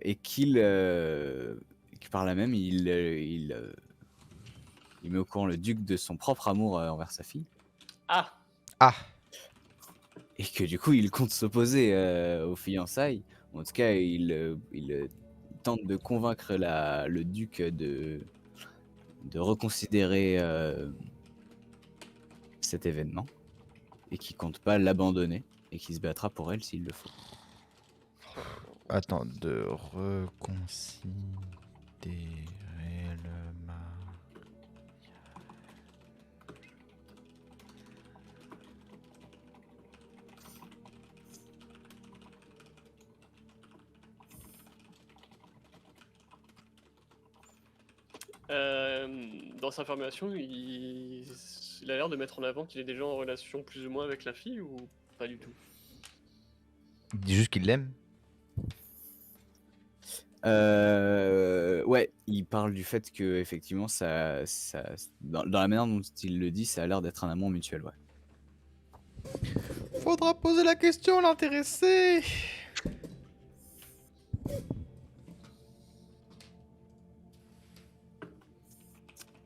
Et que par là même, il met au courant le duc de son propre amour envers sa fille. Ah! Ah! Et que du coup, il compte s'opposer aux fiançailles. En tout cas, il tente de convaincre le duc de reconsidérer cet événement et qui compte pas l'abandonner et qui se battra pour elle s'il le faut. Attends, de reconsidérer le mariage. Dans sa formation, il a l'air de mettre en avant qu'il est déjà en relation plus ou moins avec la fille ou pas du tout? Il dit juste qu'il l'aime. Ouais, il parle du fait que effectivement, dans la manière dont il le dit, ça a l'air d'être un amour mutuel, ouais. Faudra poser la question à l'intéressé.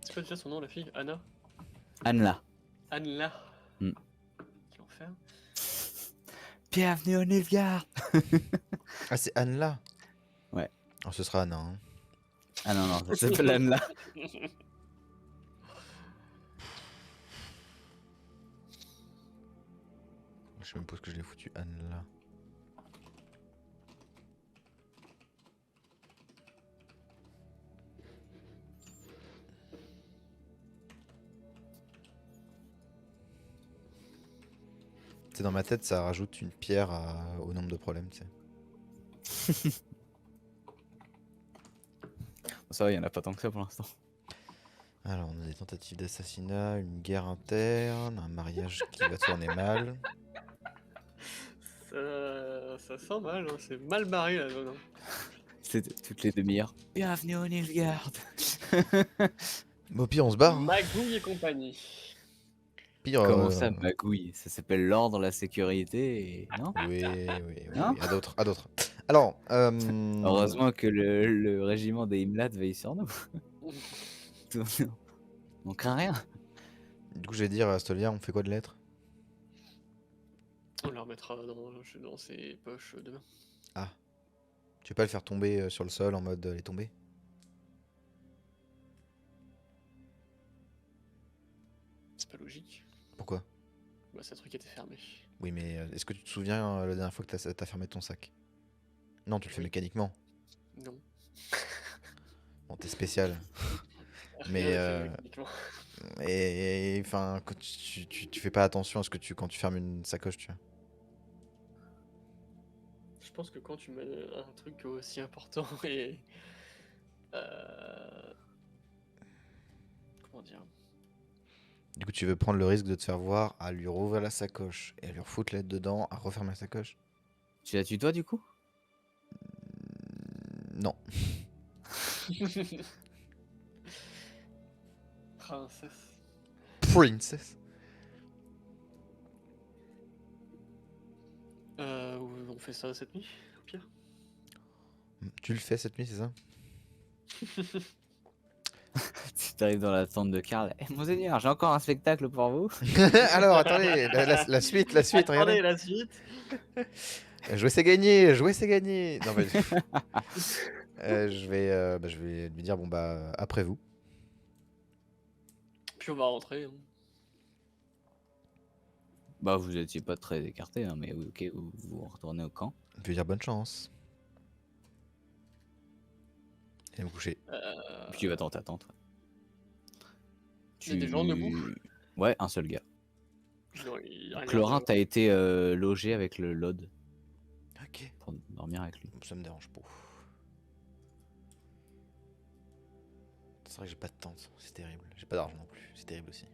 C'est quoi déjà son nom, la fille? Anna? Anla. Anla. Hmm. Quel enfer. Bienvenue au Nilfgaard. Ah, c'est Anne là. Ouais. Oh, ce sera Anna. Hein. Ah non, ça s'appelle Anla. Je sais même pas ce que je l'ai foutu, Anne là. Tu sais, dans ma tête, ça rajoute une pierre au nombre de problèmes, tu sais. Ça va, il y en a pas tant que ça pour l'instant. Alors, on a des tentatives d'assassinat, une guerre interne, un mariage qui va tourner mal. Ça sent mal, hein. C'est mal barré la zone, hein. C'est toutes les demi-heures. Bienvenue au Nilfgaard. Bon, au pire, on se barre. Hein. Magouille et compagnie. Pire. Comment ça, magouille? Ça s'appelle l'ordre, la sécurité, et... non? Oui, oui, Non oui. À d'autres, à d'autres. Alors, Heureusement que le régiment des Imlats veille sur nous. Tout- On craint rien. du coup, je vais dire à Stolia, on fait quoi de lettres? On la remettra dans ses poches demain. Ah. Tu veux pas le faire tomber sur le sol en mode elle est tombée? C'est pas logique. Pourquoi? Bah, ce truc était fermé. Oui, mais est-ce que tu te souviens la dernière fois que t'as fermé ton sac? Non, tu le fais Oui. mécaniquement. Non. Bon, t'es spécial. Rien Mais, n'est fait mécaniquement. Et enfin, tu fais pas attention à ce que quand tu fermes une sacoche, tu vois. Je pense que quand tu mets un truc aussi important et... Comment dire? Du coup, tu veux prendre le risque de te faire voir à lui rouvrir la sacoche et à lui refoutre l'aide dedans, à refermer la sacoche? Tu la tutoies du coup? Non. Princesse. Princess. On fait ça cette nuit, au pire. Tu le fais cette nuit, c'est ça? Tu t'arrives dans la tente de Karl. Eh, monseigneur, j'ai encore un spectacle pour vous. Alors, attendez, la suite, Attendez, regardez. la suite. Jouer c'est gagné, jouer c'est gagné. Non, mais... je vais lui dire, bon bah, après vous. Puis on va rentrer. Hein. Bah, vous étiez pas très écarté, hein, mais oui, ok, vous retournez au camp. Je vais lui dire bonne chance. Et me coucher. Puis tu vas dans ta tente. Il y a des gens debout? Ouais, un seul gars. Non, il y a rien Clorin, de- t'as été logé avec le Lod Ok. pour dormir avec lui. Ça me dérange pas. C'est vrai que j'ai pas de tente, c'est terrible. J'ai pas d'argent non plus, c'est terrible aussi.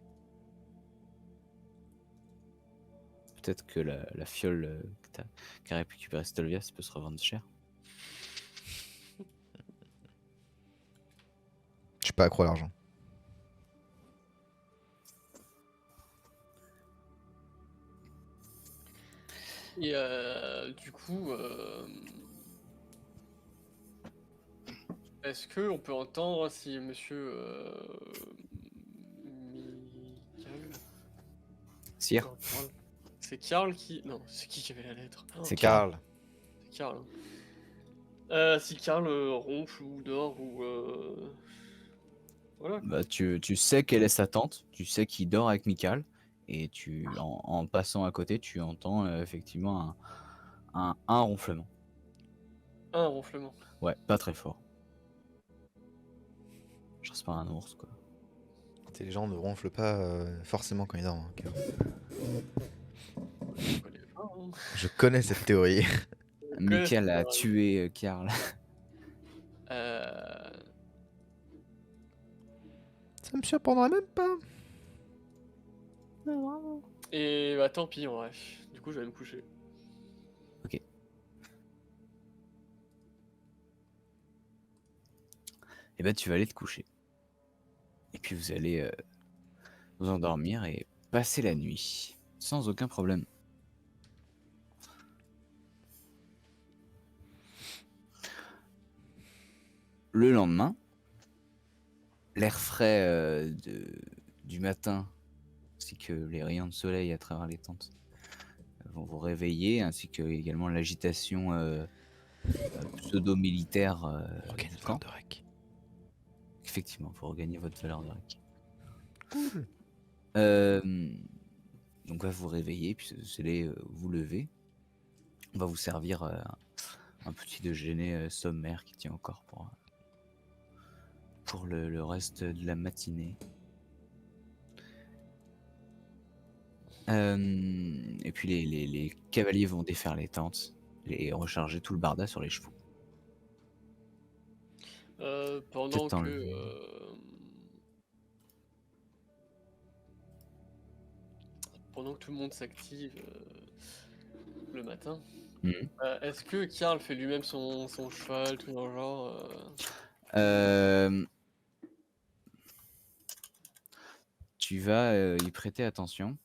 Peut-être que la fiole qu'a récupéré Stolvia, ça peut se revendre cher. Je suis pas accro à l'argent. Et du coup, est-ce que on peut entendre si monsieur Michael... Sire, Non, Karl. C'est Karl qui... Non, c'est qui avait la lettre? Oh, c'est Karl. c'est Karl. Si Karl ronfle ou dort ou... Voilà. bah, tu sais quelle est sa tante, tu sais qu'il dort avec Mikal, et en passant à côté, tu entends effectivement un ronflement. Un ronflement. Ouais, pas très fort. Je reste pas un ours, quoi. Les gens ne ronflent pas forcément quand ils dorment. Hein, Karl. Je connais pas, hein. Je connais cette théorie. Mikal a c'est vrai. tué Karl. Ça me surprendrait même pas. Et bah tant pis en vrai. Du coup je vais me coucher. Ok. Et ben tu vas aller te coucher. Et puis vous allez vous endormir et passer la nuit sans aucun problème. Le lendemain, l'air frais du matin ainsi que les rayons de soleil à travers les tentes vont vous réveiller, ainsi que également l'agitation pseudo-militaire Regagne du notre camp. de rec. Effectivement, vous regagnez votre valeur de rec. Cool. Donc vous vous réveillez, puis vous allez vous lever. On va vous servir un petit déjeuner sommaire qui tient encore pour le reste de la matinée. Et puis les cavaliers vont défaire les tentes et recharger tout le barda sur les chevaux. Pendant Peut-être que, enlever. pendant que tout le monde s'active le matin, Mmh. est-ce que Karl fait lui-même son cheval, tout dans le genre Hem, Tu vas, y prêter attention.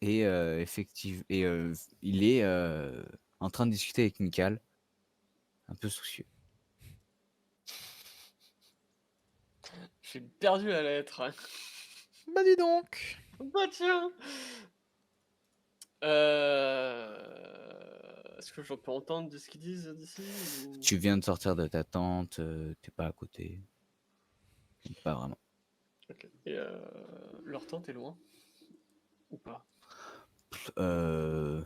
Et il est, en train de discuter avec Mikal, un peu soucieux. J'ai perdu la lettre. Bah dis donc. Bah tiens! Est-ce que je peux entendre de ce qu'ils disent d'ici ou... Tu viens de sortir de ta tente, tu pas à côté. Donc pas vraiment. Ok. Et leur tente est loin? Ou pas? Heu,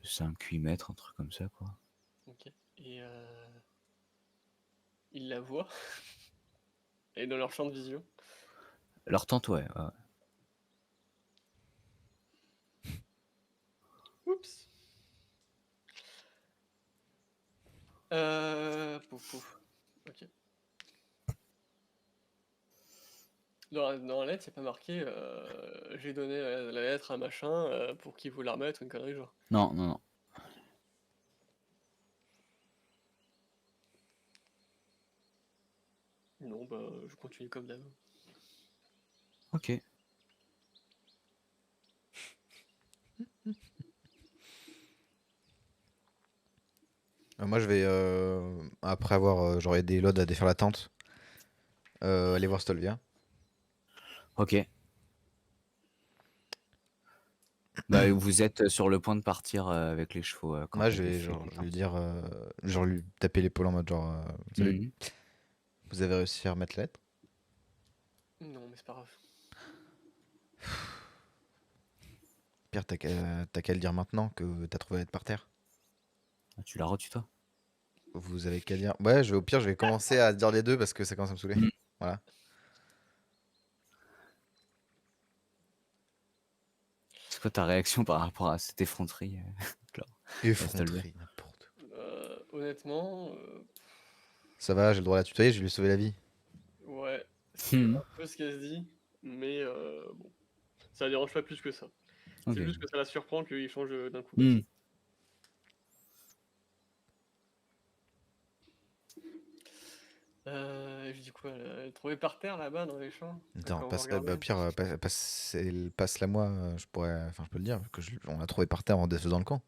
5-8 mètres, un truc comme ça, quoi. Ok. Et ils la voient? Et dans leur champ de vision? Leur tente, ouais, ouais, ouais. Oups! Pouf pouf. Ok. Dans la lettre, c'est pas marqué j'ai donné la lettre à machin pour qu'il vous la remette ou une connerie genre. Non, non, non. Non, bah je continue comme d'hab. OK. Moi, je vais, après avoir genre aidé Lod à défaire la tente, aller voir Stolvia. OK. Bah, vous êtes sur le point de partir, avec les chevaux, quand Moi, tu as je vais défait genre, les je vais lui tentes. dire, genre lui taper l'épaule en mode genre, salut, Mmh. vous avez réussi à remettre la lettre? Non, mais c'est pas grave. Pire, t'as qu'à le dire maintenant que t'as trouvé la lettre par terre. Ah, tu la retutoies? Vous avez qu'à dire. Ouais, au pire, je vais commencer à dire les deux parce que ça commence à me saouler. Mmh. Voilà. C'est quoi ta réaction par rapport à cette effronterie, Clara? Stolvia? Effronterie, n'importe. Honnêtement, Ça va, j'ai le droit de la tutoyer, je vais lui sauver la vie. ouais, c'est Mmh. un peu ce qu'elle se dit, mais bon, ça la dérange pas plus que ça. C'est OK. juste que ça la surprend qu'il change d'un coup. Mmh. Je dis quoi, elle est trouvée par terre là-bas dans les champs? Attends, Quand vous bah, regardez? pire, passe-la moi, enfin, je peux le dire, que on l'a trouvé par terre en défaisant le camp.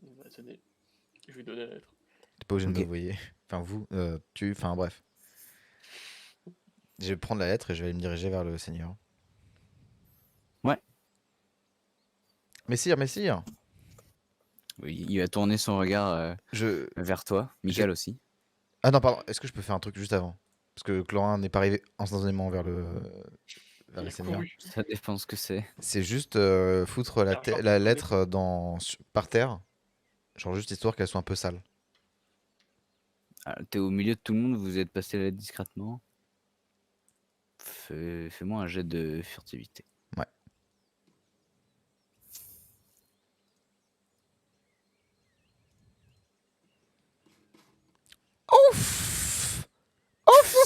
Bah, tenez, je vais donner la lettre. T'es pas obligé de me OK. voyer. Enfin, vous, enfin, bref. Je vais prendre la lettre et je vais me diriger vers le seigneur. Ouais. Messire, messire, Oui, il va tourner son regard, je, vers toi, j'ai- Mikal aussi. Ah non, pardon, est-ce que je peux faire un truc juste avant? Parce que Clorin n'est pas arrivé instantanément vers Il les a seigneurs. couru. Ça dépend ce que c'est. C'est juste foutre L'argent la pour donner. lettre par terre, genre juste histoire qu'elle soit un peu sale. Ah, tu au milieu de tout le monde, vous êtes passé là discrètement. Fais-moi un jet de furtivité. Ouais. Ouf!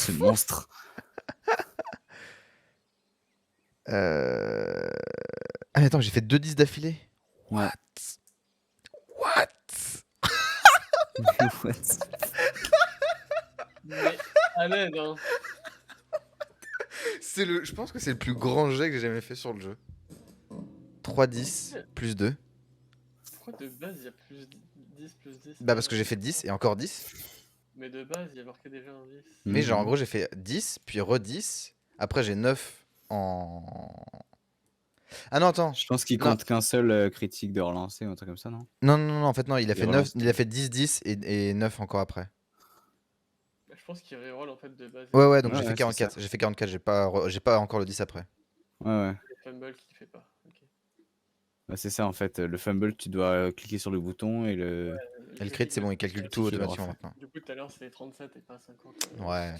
Ce monstre. Ah mais attends, j'ai fait 2 10 d'affilée. Ouais. What? What? Mais à l'aide, hein. Je pense que c'est le plus grand jet que j'ai jamais fait sur le jeu. 3 10 plus 2. Pourquoi de base il y a plus 10 plus 10? Bah parce que j'ai fait 10 et encore 10. Mais de base il y a marqué déjà un 10. Mais genre en Mhm. gros j'ai fait 10, puis re 10. Après j'ai 9 en... Ah non attends. Je pense qu'il Non. compte qu'un seul critique de relancer ou un truc comme ça, non? Non, non, non, en fait non, il a Il fait 9, relance il a fait 10, 10 et 9 encore après. Bah, je pense qu'il reroll en fait de base. Ouais, ouais, donc Ouais, j'ai fait ouais, c'est ça. 44. J'ai fait 44, j'ai pas encore le 10 après. Ouais, ouais. Le fumble qui fait pas. Ok. Bah, c'est ça en fait, le fumble, tu dois cliquer sur le bouton et le Et le crit, c'est bon, il calcule tout rectifier le automatiquement refait. maintenant. Du coup, tout à l'heure, c'était 37 et pas 50. Ouais.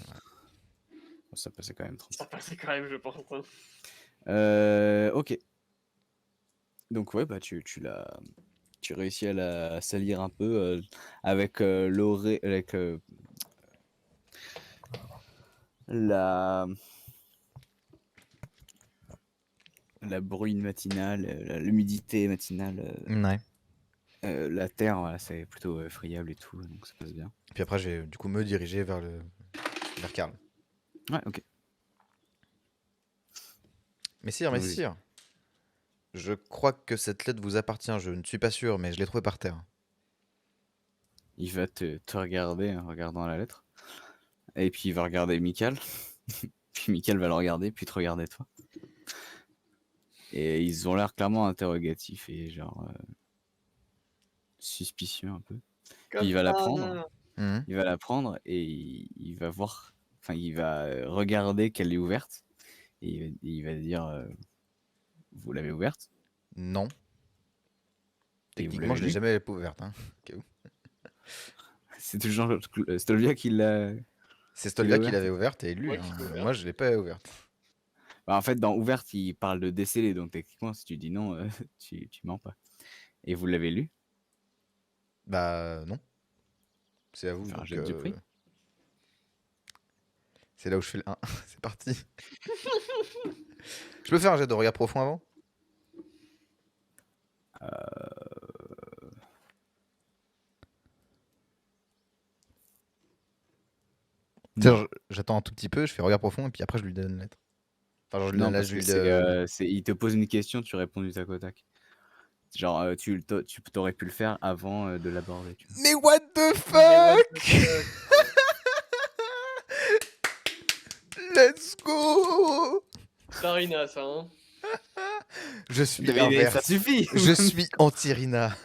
Bon, ça passait quand même Ça 37. passait quand même, je pense. Hein. Ok. Donc ouais, bah tu réussis à la salir un peu avec avec la bruine matinale, l'humidité matinale, Ouais. la terre, voilà, c'est plutôt friable et tout, donc ça passe bien. Puis après, je vais du coup me diriger vers Karl. Ouais, ok. Messire, Oui. messire. Je crois que cette lettre vous appartient, je ne suis pas sûr, mais je l'ai trouvée par terre. Il va te regarder en regardant la lettre. Et puis il va regarder Michael. Puis Michael va le regarder, puis te regarder toi. Et ils ont l'air clairement interrogatifs et genre suspicieux un peu. Puis il va la prendre. Mhm. Il va la prendre et il va voir. Enfin, il va regarder qu'elle est ouverte. Et il va dire vous l'avez ouverte? Non. Et vous Techniquement, l'avez je l'ai lu? jamais ouverte. Hein. C'est toujours Stolvia qui l'a. C'est Qui l'a Stolvia qui ouverte? l'avait ouverte et lu. Ouais, Hein. qui l'ai ouverte. Moi, je l'ai pas ouverte. Bah, en fait, dans ouverte, il parle de déceler. Donc techniquement, si tu dis non, tu mens pas. Et vous l'avez lu? Bah non. C'est à vous, Faire un donc jet de prix. c'est là où je fais le 1. C'est parti. Je peux faire un jet de regard profond avant? Tu sais, Non. genre, j'attends un tout petit peu, je fais regard profond et puis après je lui donne une lettre. Enfin, genre, je lui Non, donne la parce que il te pose une question, tu réponds du tac au tac. Genre, tu t'aurais pu le faire avant de l'aborder, tu vois. Mais what the Mais what fuck? the fuck. Let's go! Sarina, ça, hein. Je suis Mais ça inverse. suffit! Je suis anti-Rina.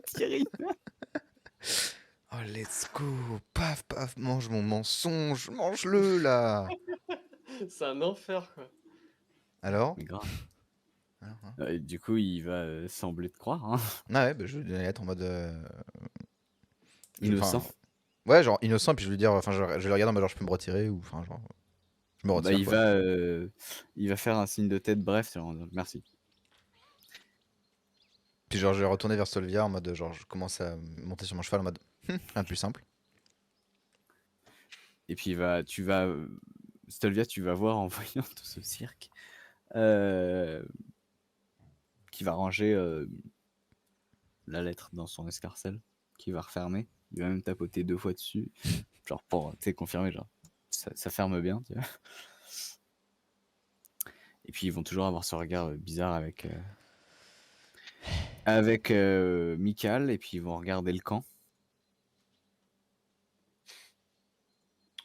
Thierry. Oh, let's go. Paf, paf, mange mon mensonge. Mange-le, là. C'est un enfer, quoi. Alors? Mais grave. Alors, hein. Du coup, il va sembler te croire, hein. Ah ouais, bah, je lui donne la lettre en mode... Innocent. enfin, ouais, genre innocent, puis je vais lui dire... Enfin, je vais le regarder en mode genre je peux me retirer ou... Enfin, genre... Je me Bah, retire, quoi. il va faire un signe de tête bref, genre, merci. Puis genre je vais retourner vers Solvia en mode... Genre je commence à monter sur mon cheval en mode... un plus simple. Et puis Stolvia, tu vas voir en voyant tout ce cirque, qui va ranger la lettre dans son escarcelle, qui va refermer. Il va même tapoter 2 fois dessus, genre pour confirmer, genre ça ferme bien, tu vois. Et puis ils vont toujours avoir ce regard bizarre avec Michael, et puis ils vont regarder le camp.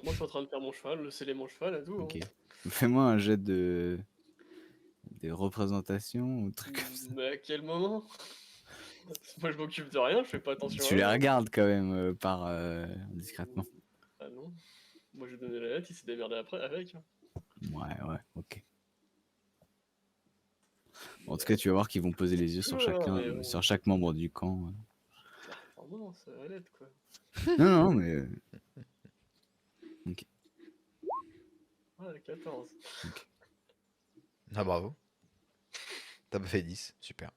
Moi, je suis en train de faire mon cheval, le sceller mon cheval et tout. Ok. Hein. Fais-moi un jet de représentation ou truc comme ça. Mais à quel moment? Moi, je m'occupe de rien, je fais pas attention Tu à les eux. regardes quand même discrètement. Ah non. Moi, je lui ai donné la lettre, il s'est démerdé après avec. Hein. Ouais, ok. En tout cas, tu vas voir qu'ils vont poser les yeux sur chacun, mais bon. sur chaque membre du camp. Performance, la lettre, quoi. Non, mais ok. Ouais, 14. Ah bravo. T'as pas fait 10, super.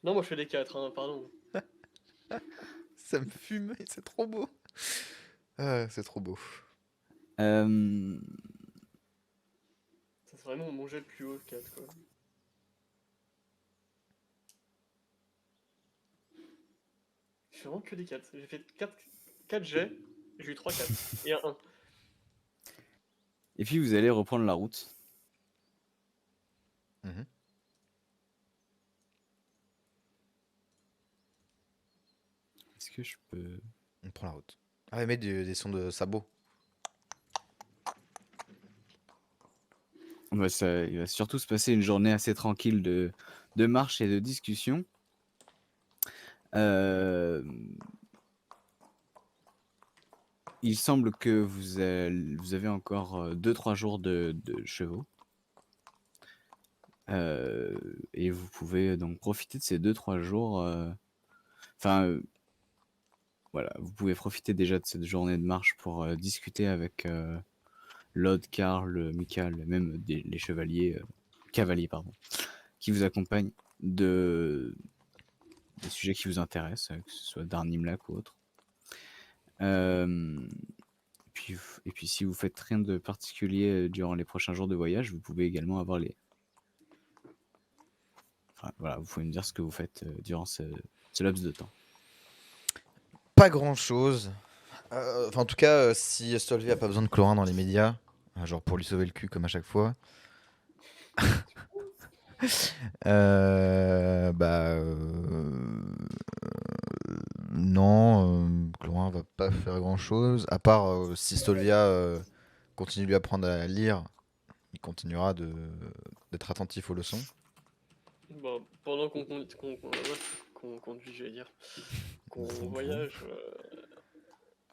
Non, moi, je fais des 4, hein, pardon. Ça me fume, c'est trop beau. Ah, c'est trop beau. Euh, Ça, c'est vraiment mon jet le plus haut, 4, quoi. Je fais vraiment que des 4. J'ai fait 4 jets, j'ai eu 3 4 et un 1. Et puis vous allez reprendre la route. Mhm. Est-ce que je peux... On prend la route. Ah ouais, mets des sons de sabots. Il va surtout se passer une journée assez tranquille de marche et de discussion. Il semble que vous avez encore 2-3 jours de chevaux. Et vous pouvez donc profiter de ces 2-3 jours. Enfin, voilà, vous pouvez profiter déjà de cette journée de marche pour discuter avec Lod, Karl, Michael, même les chevaliers, cavaliers, pardon, qui vous accompagnent des sujets qui vous intéressent, que ce soit d'Arnimlac ou autre. Et puis si vous faites rien de particulier durant les prochains jours de voyage, vous pouvez également avoir Enfin, voilà, vous pouvez me dire ce que vous faites durant ce laps de temps. Pas grand chose. En tout cas, si Stolvé a pas besoin de Clorin dans les médias, genre pour lui sauver le cul comme à chaque fois, non, Clorin va pas faire grand chose. À part si Stolvia continue de lui apprendre à lire, il continuera d'être attentif aux leçons. Bon, pendant qu'on conduit, je vais dire, qu'on voyage,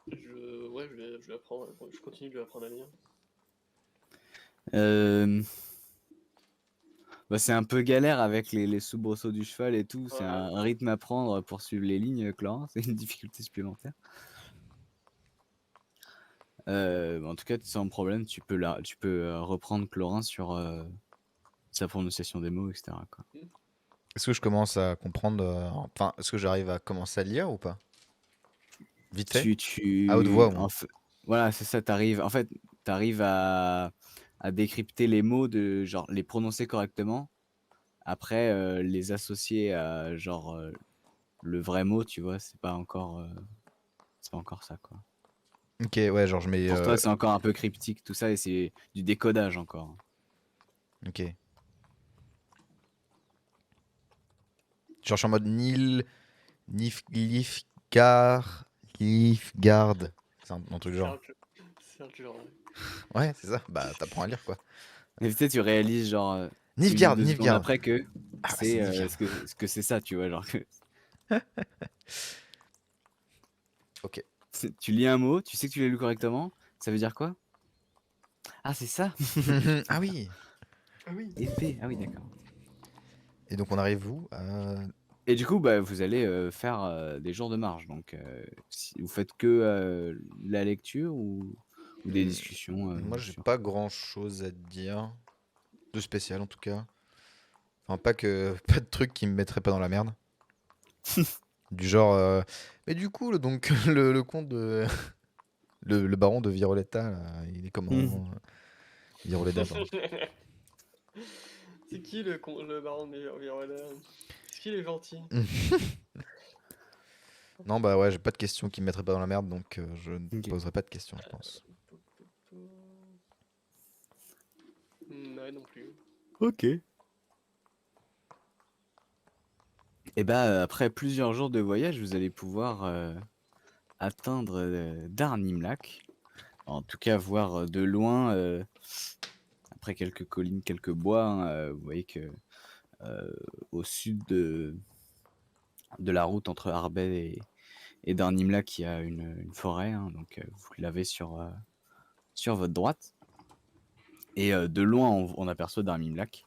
je vais apprendre, je continue de lui apprendre à lire. Bah, c'est un peu galère avec les soubresauts du cheval et tout. C'est Ouais. un rythme à prendre pour suivre les lignes, Clorin. C'est une difficulté supplémentaire. En tout cas, sans problème, tu peux reprendre Clorin sur sa prononciation des mots, etc. quoi. Est-ce que je commence à comprendre, enfin, est-ce que j'arrive à commencer à lire ou pas? Vite fait? À haute voix, au moins. Voilà, c'est ça, t'arrives à décrypter les mots, genre les prononcer correctement. Après, les associer à genre le vrai mot, tu vois, c'est pas encore ça, quoi. Ok, ouais, genre je mets. Pour toi, c'est encore un peu cryptique, tout ça, et c'est du décodage encore. Ok. Genre je suis en mode Nifgard. C'est un truc genre. C'est un genre. Ouais, c'est ça. Bah, t'apprends à lire quoi. Et peut-être tu réalises genre Nifgard, 2 secondes Nifgard. après que Ah, c'est c'est Nifgard. ce que c'est ça, tu vois, genre que Ok. tu lis un mot, tu sais que tu l'as lu correctement, ça veut dire quoi? Ah, c'est ça? Ah oui. Ah oui. Épée. Ah oui, d'accord. Et donc on arrive où? Et du coup, bah, vous allez faire des jours de marche. Donc, vous faites que la lecture ou des discussions Moi, j'ai sur... pas grand chose à te dire. De spécial en tout cas. Enfin, pas de trucs qui me mettraient pas dans la merde. Du genre. Mais du coup, donc, le comte de. Le baron de Viroletta, là, il est comment? Viroletta, pardon. C'est qui le baron de Viroletta? Est-ce qu'il est gentil? Non, bah ouais, j'ai pas de questions qui me mettraient pas dans la merde, donc je ne Ok. poserai pas de questions, je pense. Ouais, non plus. Ok. Et bah, après plusieurs jours de voyage, vous allez pouvoir atteindre Darnimlac. En tout cas, voir de loin, après quelques collines, quelques bois, hein, vous voyez que au sud de la route entre Arbel et Darnimlac, il y a une forêt, hein, donc vous l'avez sur votre droite. Et de loin, on aperçoit Darnimlac.